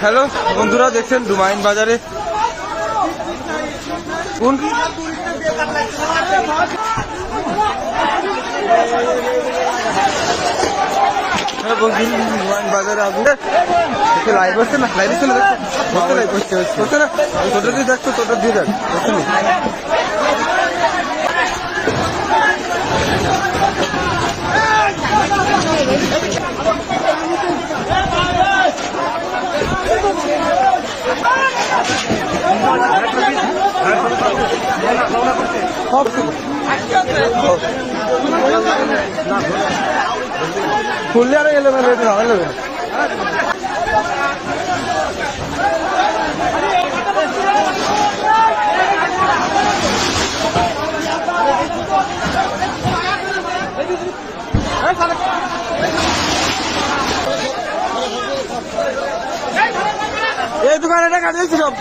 Hello বন্ধুরা, দেখছেন ডুমাইন বাজারে কোন ডুমাইন বাজারে লাইভ হচ্ছে না, লাইভ হচ্ছে না, লাইভ হচ্ছে না, তোটা দিয়ে দেখছো, তোটা দিয়ে দেখ। খুললে আর এলে ভালো লাগবে। এই দোকানে টাকা দিয়েছি সব।